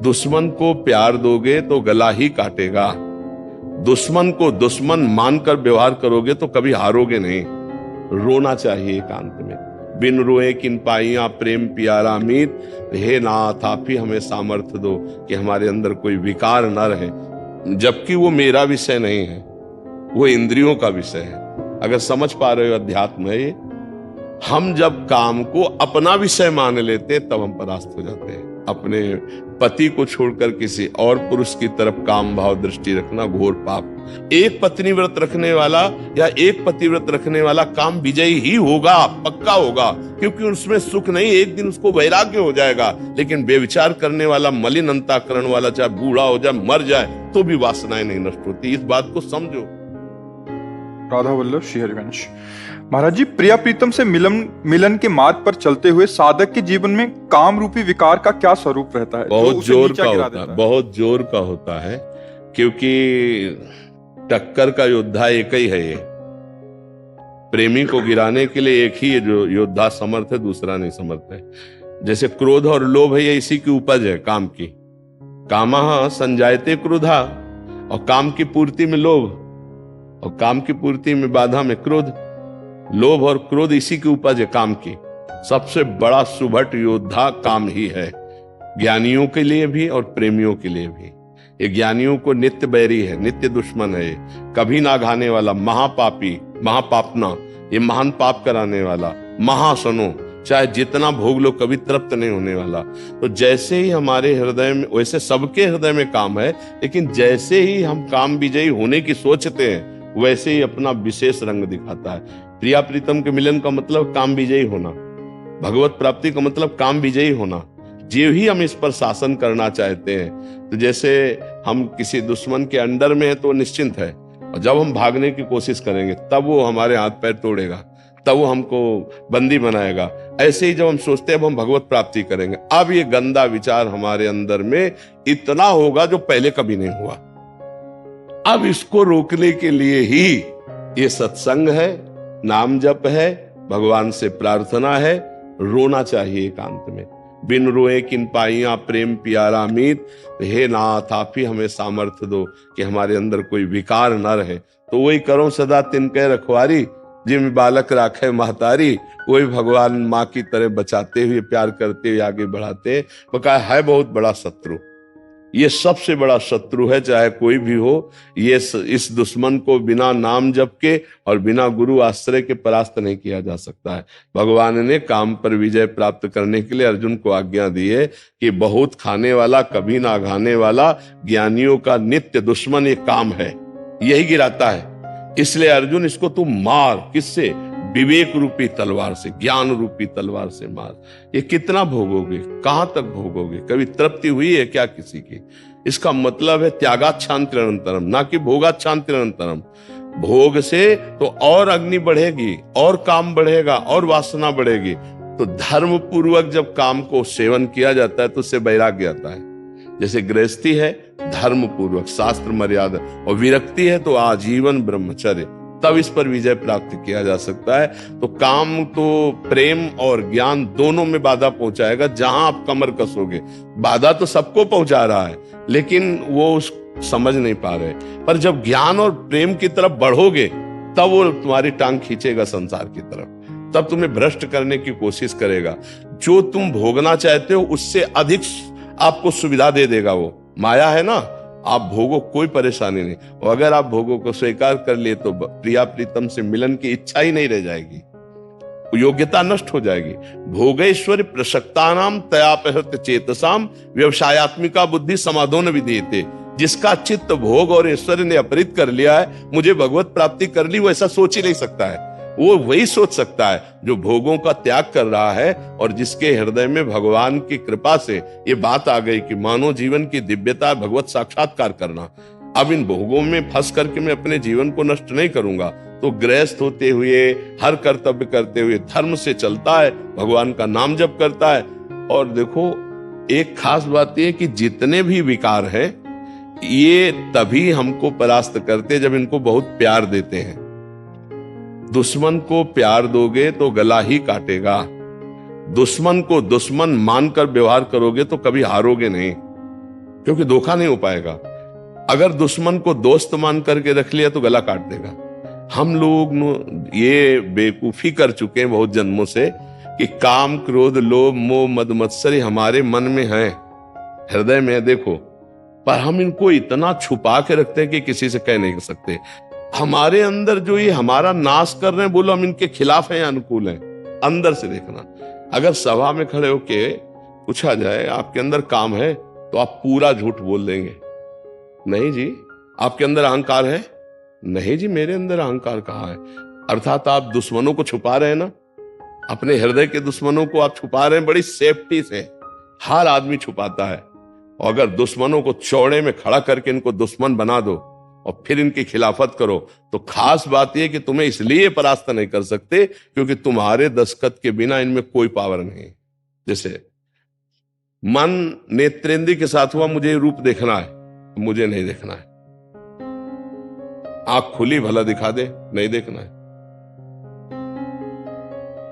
दुश्मन को प्यार दोगे तो गला ही काटेगा। दुश्मन को दुश्मन मानकर व्यवहार करोगे तो कभी हारोगे नहीं। रोना चाहिए एकांत में। बिन रोए किन पाइया प्रेम प्यारा मीत, हे नाथ आप ही हमें सामर्थ्य दो कि हमारे अंदर कोई विकार न रहे। जबकि वो मेरा विषय नहीं है, वो इंद्रियों का विषय है। अगर समझ पा रहे हो अध्यात्म है ये। हम जब काम को अपना विषय मान लेते तब हम परास्त हो जाते हैं। अपने पति को छोड़कर किसी और पुरुष की तरफ काम भाव दृष्टि रखना घोर पाप। एक पत्नी व्रत रखने वाला या एक पति व्रत रखने वाला काम विजयी ही होगा, पक्का होगा, क्योंकि उसमें सुख नहीं, एक दिन उसको वैराग्य हो जाएगा। लेकिन बेविचार करने वाला, मलिन अंतःकरण वाला, चाहे बूढ़ा हो जाए, मर जाए, तो भी वासनाएं नहीं नष्ट होती। इस बात को समझो। राधा वल्लभ श्री हरिवंश। महाराज जी, प्रिया प्रीतम से मिलन के मार्ग पर चलते हुए साधक के जीवन में काम रूपी विकार का क्या स्वरूप रहता है? बहुत जोर का होता है, बहुत जोर का होता है, क्योंकि टक्कर का योद्धा एक ही है। ये प्रेमी को गिराने के लिए एक ही है जो योद्धा समर्थ है, दूसरा नहीं समर्थ है। जैसे क्रोध और लोभ है, ये इसी की उपज है, काम की। कामः संजायते क्रोधा, और काम की पूर्ति में लोभ, और काम की पूर्ति में बाधा में क्रोध। लोभ और क्रोध इसी की उपज है, काम की। सबसे बड़ा सुभट योद्धा काम ही है, ज्ञानियों के लिए भी और प्रेमियों के लिए भी। ये ज्ञानियों को नित्य बैरी है, नित्य दुश्मन है, कभी ना घाने वाला, महापापी, महापापना, ये महान पाप कराने वाला, महासनो, चाहे जितना भोग लो कभी तृप्त नहीं होने वाला। तो जैसे ही हमारे हृदय में, वैसे सबके हृदय में काम है, लेकिन जैसे ही हम काम विजयी होने की सोचते हैं वैसे ही अपना विशेष रंग दिखाता है। प्रिया प्रीतम के मिलन का मतलब काम विजयी होना, भगवत प्राप्ति का मतलब काम विजयी होना। जो ही हम इस पर शासन करना चाहते हैं, तो जैसे हम किसी दुश्मन के अंडर में है तो निश्चिंत है, और जब हम भागने की कोशिश करेंगे तब वो हमारे हाथ पैर तोड़ेगा, तब वो हमको बंदी बनाएगा। ऐसे ही जब हम सोचते हैं अब हम भगवत प्राप्ति करेंगे, अब ये गंदा विचार हमारे अंदर में इतना होगा जो पहले कभी नहीं हुआ। अब इसको रोकने के लिए ही ये सत्संग है, नाम जप है, भगवान से प्रार्थना है। रोना चाहिए एकांत में। बिन रोए किन पाइया प्रेम प्यारा मीत, हे नाथ आप ही हमें सामर्थ्य दो कि हमारे अंदर कोई विकार न रहे। तो वही करो सदा तिनके रखवारी, जिम बालक राखे महतारी। वही भगवान माँ की तरह बचाते हुए, प्यार करते हुए आगे बढ़ाते हैं। बकाया है बहुत बड़ा शत्रु, ये सबसे बड़ा शत्रु है, चाहे कोई भी हो। ये इस दुश्मन को बिना नाम जप के और बिना गुरु आश्रय के परास्त नहीं किया जा सकता है। भगवान ने काम पर विजय प्राप्त करने के लिए अर्जुन को आज्ञा दी है कि बहुत खाने वाला, कभी ना घाने वाला, ज्ञानियों का नित्य दुश्मन ये काम है, यही गिराता है। इसलिए अर्जुन इसको तू मार, किससे? विवेक रूपी तलवार से, ज्ञान रूपी तलवार से मार। ये कितना भोगोगे, कहां तक भोगोगे? कभी तृप्ति हुई है क्या किसी की? इसका मतलब है त्यागाच्छांति अनंतरम, ना कि भोगाच्छांति अनंतरम। भोग से तो और अग्नि बढ़ेगी, और काम बढ़ेगा, और वासना बढ़ेगी। तो धर्म पूर्वक जब काम को सेवन किया जाता है तो उससे वैराग्य आता है। जैसे गृहस्थी है धर्म पूर्वक, शास्त्र मर्यादा, और विरक्ति है तो आजीवन ब्रह्मचर्य, तब इस पर विजय प्राप्त किया जा सकता है। तो काम तो प्रेम और ज्ञान दोनों में बाधा पहुंचाएगा। जहां आप कमर कसोगे, बाधा तो सबको पहुंचा रहा है, लेकिन वो समझ नहीं पा रहे। पर जब ज्ञान और प्रेम की तरफ बढ़ोगे तब वो तुम्हारी टांग खींचेगा संसार की तरफ, तब तुम्हें भ्रष्ट करने की कोशिश करेगा। जो तुम भोगना चाहते हो उससे अधिक आपको सुविधा दे देगा। वो माया है ना, आप भोगो, कोई परेशानी नहीं। और अगर आप भोगों को स्वीकार कर लिए तो प्रिया प्रीतम से मिलन की इच्छा ही नहीं रह जाएगी, योग्यता नष्ट हो जाएगी। भोगेश्वर प्रसक्तानाम तयापहृत चेतसाम व्यवसायत्मिका बुद्धि समाधोन विधीयते। जिसका चित्त भोग और ऐश्वर्य ने अपहृत कर लिया है, मुझे भगवत प्राप्ति कर ली, वो ऐसा सोच ही नहीं सकता है। वो वही सोच सकता है जो भोगों का त्याग कर रहा है और जिसके हृदय में भगवान की कृपा से ये बात आ गई कि मानव जीवन की दिव्यता भगवत साक्षात्कार करना। अब इन भोगों में फंस करके मैं अपने जीवन को नष्ट नहीं करूंगा। तो गृहस्थ होते हुए, हर कर्तव्य करते हुए धर्म से चलता है, भगवान का नाम जप करता है। और देखो एक खास बात यह कि जितने भी विकार हैं ये तभी हमको परास्त करते जब इनको बहुत प्यार देते हैं। दुश्मन को प्यार दोगे तो गला ही काटेगा। दुश्मन को दुश्मन मानकर व्यवहार करोगे तो कभी हारोगे नहीं। क्योंकि धोखा नहीं हो पाएगा। अगर दुश्मन को दोस्त मान करके रख लिया तो गला काट देगा। हम लोग ये बेवकूफी कर चुके हैं बहुत जन्मों से कि काम, क्रोध, लोभ, मोह, मद, मत्सरी हमारे मन में है, हृदय में देखो, पर हम इनको इतना छुपा के रखते हैं कि किसी से कह नहीं सकते। हमारे अंदर जो ये हमारा नाश कर रहे हैं, बोलो हम इनके खिलाफ हैं या अनुकूल हैं, अंदर से देखना। अगर सभा में खड़े होके पूछा जाए आपके अंदर काम है, तो आप पूरा झूठ बोल देंगे, नहीं जी। आपके अंदर अहंकार है, नहीं जी मेरे अंदर अहंकार कहाँ है। अर्थात आप दुश्मनों को छुपा रहे हैं ना, अपने हृदय के दुश्मनों को आप छुपा रहे हैं बड़ी सेफ्टी से। हर आदमी छुपाता है, और अगर दुश्मनों को चौड़े में खड़ा करके इनको दुश्मन बना दो और फिर इनकी खिलाफत करो, तो खास बात यह कि तुम्हें इसलिए परास्त नहीं कर सकते क्योंकि तुम्हारे दस्तखत के बिना इनमें कोई पावर नहीं। जैसे मन नेत्रेंद्रिय के साथ हुआ, मुझे रूप देखना है, मुझे नहीं देखना है। आंख खुली भला दिखा दे, नहीं देखना है।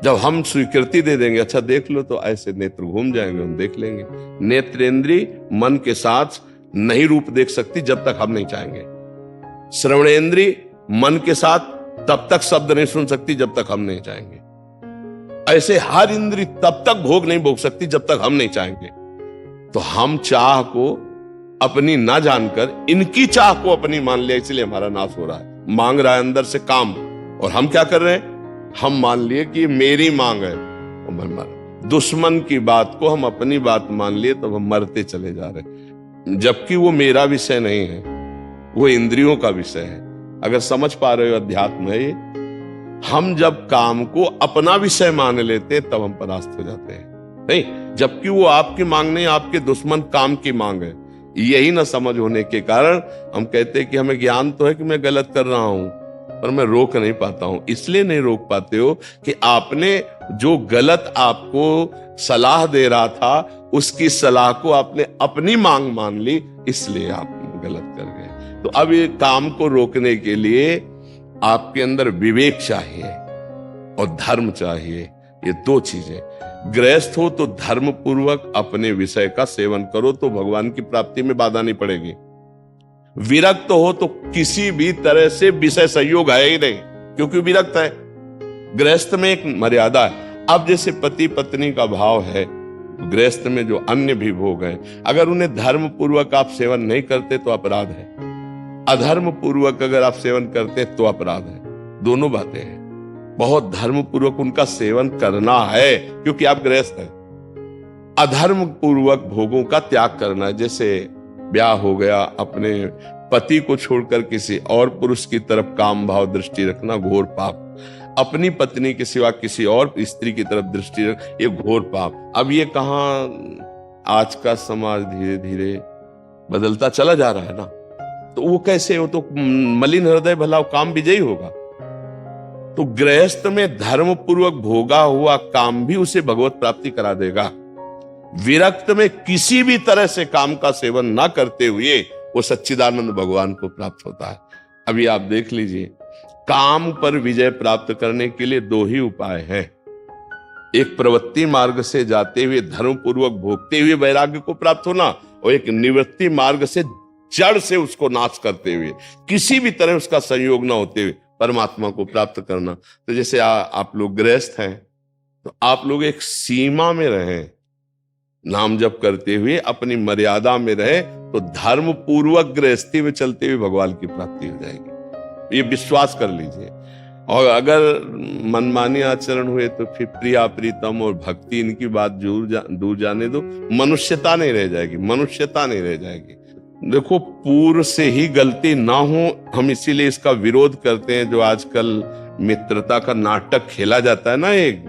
जब हम स्वीकृति दे देंगे, अच्छा देख लो, तो ऐसे नेत्र घूम जाएंगे, हम देख लेंगे। नेत्रेंद्रिय मन के साथ नहीं रूप देख सकती जब तक हम नहीं चाहेंगे। श्रवणेंद्रिय मन के साथ तब तक शब्द नहीं सुन सकती जब तक हम नहीं चाहेंगे। ऐसे हर इंद्रिय तब तक भोग नहीं भोग सकती जब तक हम नहीं चाहेंगे। तो हम चाह को अपनी ना जानकर इनकी चाह को अपनी मान लिया, इसलिए हमारा नाश हो रहा है। मांग रहा है अंदर से काम, और हम क्या कर रहे हैं, हम मान लिए कि मेरी मांग है, और मैं मर। दुश्मन की बात को हम अपनी बात मान लिए, तो हम मरते चले जा रहे, जबकि वो मेरा विषय नहीं है, वो इंद्रियों का विषय है। अगर समझ पा रहे हो अध्यात्म है ये। हम जब काम को अपना विषय मान लेते तब हम परास्त हो जाते हैं, नहीं, जबकि वो आपकी मांग नहीं, आपके दुश्मन काम की मांग है। यही ना समझ होने के कारण हम कहते हैं कि हमें ज्ञान तो है कि मैं गलत कर रहा हूं, पर मैं रोक नहीं पाता हूं। इसलिए नहीं रोक पाते हो कि आपने जो गलत आपको सलाह दे रहा था, उसकी सलाह को आपने अपनी मांग मान ली, इसलिए आप गलत कर गए। तो अब ये काम को रोकने के लिए आपके अंदर विवेक चाहिए और धर्म चाहिए, ये दो चीजें। गृहस्थ हो तो धर्म पूर्वक अपने विषय का सेवन करो, तो भगवान की प्राप्ति में बाधा नहीं पड़ेगी। विरक्त हो तो किसी भी तरह से विषय संयोग है ही नहीं, क्योंकि विरक्त है। गृहस्थ में एक मर्यादा है। अब जैसे पति पत्नी का भाव है, गृहस्थ में जो अन्य भी भोग है, अगर उन्हें धर्म पूर्वक आप सेवन नहीं करते तो अपराध है, अधर्म पूर्वक अगर आप सेवन करते तो अपराध है। दोनों बातें हैं। बहुत धर्म पूर्वक उनका सेवन करना है क्योंकि आप गृहस्थ हैं। अधर्म पूर्वक भोगों का त्याग करना है। जैसे ब्याह हो गया, अपने पति को छोड़कर किसी और पुरुष की तरफ काम भाव दृष्टि रखना घोर पाप। अपनी पत्नी के सिवा किसी और स्त्री की तरफ दृष्टि रख, ये घोर पाप। अब ये कहां आज का समाज धीरे धीरे बदलता चला जा रहा है ना, तो वो कैसे हो, तो मलिन हृदय भला काम विजयी होगा। तो गृहस्थ में धर्म पूर्वक भोगा हुआ काम भी उसे भगवत प्राप्ति करा देगा। विरक्त में किसी भी तरह से काम का सेवन ना करते हुए वो सच्चिदानंद भगवान को प्राप्त होता है। अभी आप देख लीजिए, काम पर विजय प्राप्त करने के लिए दो ही उपाय हैं। एक प्रवृत्ति मार्ग से जाते हुए धर्म पूर्वक भोगते हुए वैराग्य को प्राप्त होना, और एक निवृत्ति मार्ग से जड़ से उसको नाश करते हुए, किसी भी तरह उसका संयोग ना होते हुए परमात्मा को प्राप्त करना। तो जैसे आप लोग गृहस्थ हैं, तो आप लोग एक सीमा में रहें, नाम जप करते हुए अपनी मर्यादा में रहे, तो धर्म पूर्वक गृहस्थी में चलते हुए भगवान की प्राप्ति हो जाएगी। ये विश्वास कर लीजिए। और अगर मनमानी आचरण हुए तो फिर प्रिया प्रीतम और भक्ति इनकी बात दूर जाने दो, मनुष्यता नहीं रह जाएगी, मनुष्यता नहीं रह जाएगी। देखो, पूर्व से ही गलती ना हो, हम इसीलिए इसका विरोध करते हैं। जो आजकल मित्रता का नाटक खेला जाता है ना, एक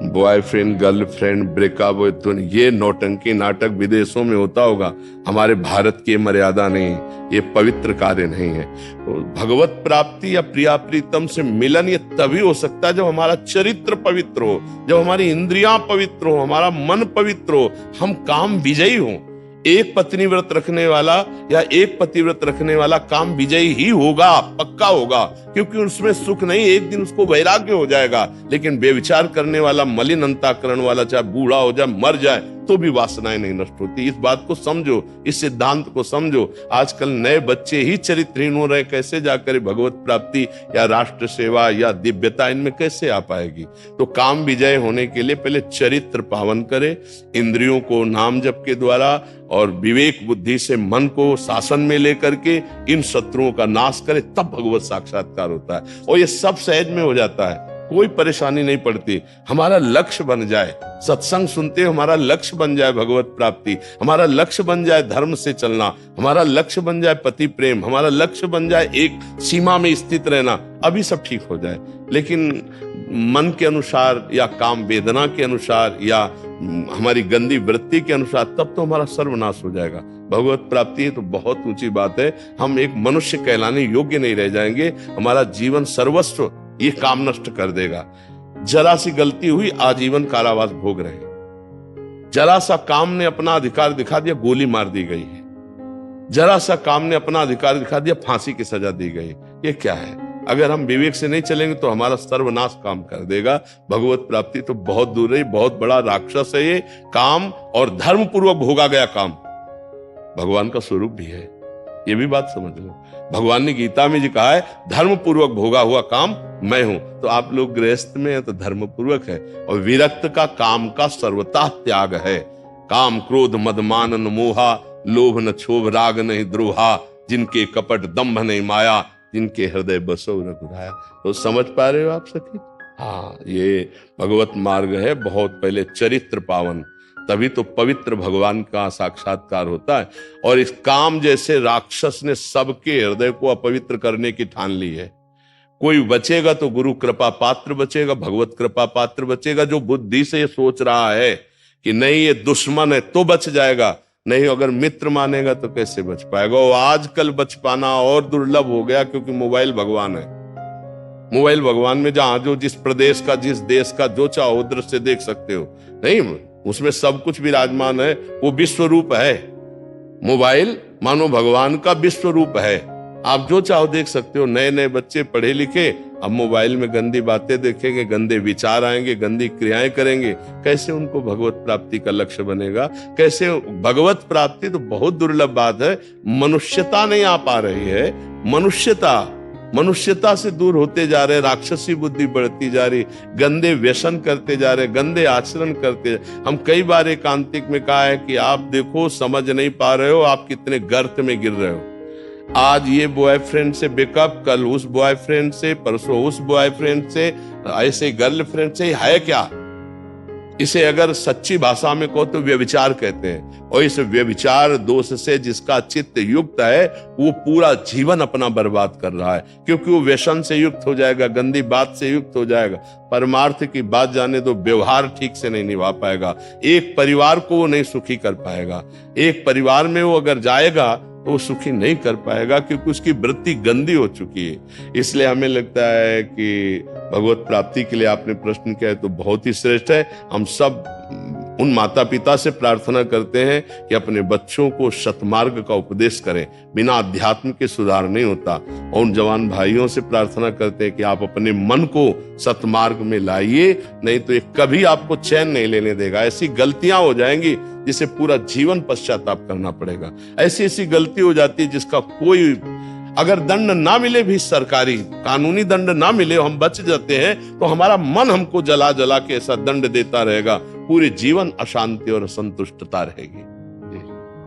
बॉयफ्रेंड गर्लफ्रेंड ब्रेकअप, तो ये नौटंकी नाटक विदेशों में होता होगा, हमारे भारत की मर्यादा नहीं, ये पवित्र कार्य नहीं है। तो भगवत प्राप्ति या प्रिया प्रीतम से मिलन ये तभी हो सकता है जब हमारा चरित्र पवित्र हो, जब हमारी इंद्रियां पवित्र हो, हमारा मन पवित्र हो, हम काम विजयी हो। एक पत्नी व्रत रखने वाला या एक पति व्रत रखने वाला काम विजयी ही होगा, पक्का होगा, क्योंकि उसमें सुख नहीं, एक दिन उसको वैराग्य हो जाएगा। लेकिन बेविचार करने वाला, मलिन अंतःकरण वाला, चाहे बूढ़ा हो जाए, मर जाए, तो भी वासनाएं नहीं नष्ट होती। इस बात को समझो, इस सिद्धांत को समझो। आजकल नए बच्चे ही चरित्रहीन हो रहे, कैसे जाकर भगवत प्राप्ति या राष्ट्र सेवा या दिव्यता इनमें कैसे आ पाएगी? तो काम विजय होने के लिए पहले चरित्र पावन करे, इंद्रियों को नाम जप के द्वारा और विवेक बुद्धि से मन को शासन में लेकर के इन शत्रुओं का नाश करे, तब भगवत साक्षात्कार होता है। और ये सब सहज में हो जाता है, कोई परेशानी नहीं पड़ती। हमारा लक्ष्य बन जाए, सत्संग सुनते हमारा लक्ष्य बन जाए भगवत प्राप्ति, हमारा लक्ष्य बन जाए धर्म से चलना, हमारा लक्ष्य बन जाए पति प्रेम, हमारा लक्ष्य बन जाए एक सीमा में स्थित रहना, अभी सब ठीक हो जाए। लेकिन मन के अनुसार या काम वेदना के अनुसार या हमारी गंदी वृत्ति के अनुसार, तब तो हमारा सर्वनाश हो जाएगा। भगवत प्राप्ति है तो बहुत ऊंची बात है, हम एक मनुष्य कहलाने योग्य नहीं रह जाएंगे। हमारा जीवन सर्वस्व ये काम नष्ट कर देगा। जरा सी गलती हुई, आजीवन कारावास भोग रहे। जरा सा काम ने अपना अधिकार दिखा दिया, गोली मार दी गई है। जरा सा काम ने अपना अधिकार दिखा दिया, फांसी की सजा दी गई। ये क्या है? अगर हम विवेक से नहीं चलेंगे तो हमारा सर्वनाश काम कर देगा। भगवत प्राप्ति तो बहुत दूर है, बहुत बड़ा राक्षस है ये। काम और धर्म पूर्वक भोगा गया काम भगवान का स्वरूप भी है, ये भी बात समझ लो। भगवान ने गीता में जी कहा है, धर्म पूर्वक भोगा हुआ काम मैं हूं। तो आप लोग गृहस्थ में हैं तो धर्म पूर्वक है, और विरक्त का काम का सर्वथा त्याग है। काम क्रोध मद मान न मोहा, लोभ न क्षोभ राग नहीं द्रोहा, जिनके कपट दंभ नहीं माया, जिनके हृदय बसो रघुराया। तो समझ पा रहे हो आप सखी? हाँ, ये भगवत मार्ग है, बहुत पहले चरित्र पावन, तभी तो पवित्र भगवान का साक्षात्कार होता है। और इस काम जैसे राक्षस ने सबके हृदय को अपवित्र करने की ठान ली है। कोई बचेगा तो गुरु कृपा पात्र बचेगा, भगवत कृपा पात्र बचेगा। जो बुद्धि से ये सोच रहा है कि नहीं ये दुश्मन है तो बच जाएगा, नहीं अगर मित्र मानेगा तो कैसे बच पाएगा। और आजकल बच पाना और दुर्लभ हो गया, क्योंकि मोबाइल भगवान है। मोबाइल भगवान में जहां जो जिस प्रदेश का, जिस देश का जो चाहो दृश्य देख सकते हो, नहीं उसमें सब कुछ विराजमान है, वो विश्व रूप है। मोबाइल मानो भगवान का विश्व रूप है, आप जो चाहो देख सकते हो। नए नए बच्चे पढ़े लिखे अब मोबाइल में गंदी बातें देखेंगे, गंदे विचार आएंगे, गंदी क्रियाएं करेंगे, कैसे उनको भगवत प्राप्ति का लक्ष्य बनेगा? कैसे भगवत प्राप्ति तो बहुत दुर्लभ बात है। मनुष्यता नहीं आ पा रही है, मनुष्यता से दूर होते जा रहे, राक्षसी बुद्धि बढ़ती जा रही, गंदे व्यसन करते जा रहे, गंदे आचरण करते। हम कई बार एकांतिक में कहा है कि आप देखो, समझ नहीं पा रहे हो आप कितने गर्त में गिर रहे हो। आज ये बॉयफ्रेंड से बेकअप, कल उस बॉयफ्रेंड से, परसों उस बॉयफ्रेंड से, ऐसे गर्लफ्रेंड से है क्या? इसे अगर सच्ची भाषा में कहो तो व्यभिचार कहते हैं। और इस व्यभिचार दोष से जिसका चित्त युक्त है, वो पूरा जीवन अपना बर्बाद कर रहा है, क्योंकि वो व्यसन से युक्त हो जाएगा, गंदी बात से युक्त हो जाएगा। परमार्थ की बात जाने तो व्यवहार ठीक से नहीं निभा पाएगा, एक परिवार को वो नहीं सुखी कर पाएगा। एक परिवार में वो अगर जाएगा तो वो सुखी नहीं कर पाएगा, क्योंकि उसकी वृत्ति गंदी हो चुकी है। इसलिए हमें लगता है कि भगवत प्राप्ति के लिए आपने प्रश्न किया है तो बहुत ही श्रेष्ठ है। हम सब उन माता पिता से प्रार्थना करते हैं कि अपने बच्चों को सतमार्ग का उपदेश करें, बिना अध्यात्म के सुधार नहीं होता। और उन जवान भाइयों से प्रार्थना करते हैं कि आप अपने मन को सतमार्ग में लाइए, नहीं तो ये कभी आपको चैन नहीं लेने देगा। ऐसी गलतियां हो जाएंगी जिसे पूरा जीवन पश्चाताप करना पड़ेगा। ऐसी ऐसी गलती हो जाती है जिसका कोई, अगर दंड ना मिले भी, सरकारी कानूनी दंड ना मिले, हम बच जाते हैं, तो हमारा मन हमको जला जला के ऐसा दंड देता रहेगा, पूरे जीवन अशांति और असंतुष्टता रहेगी।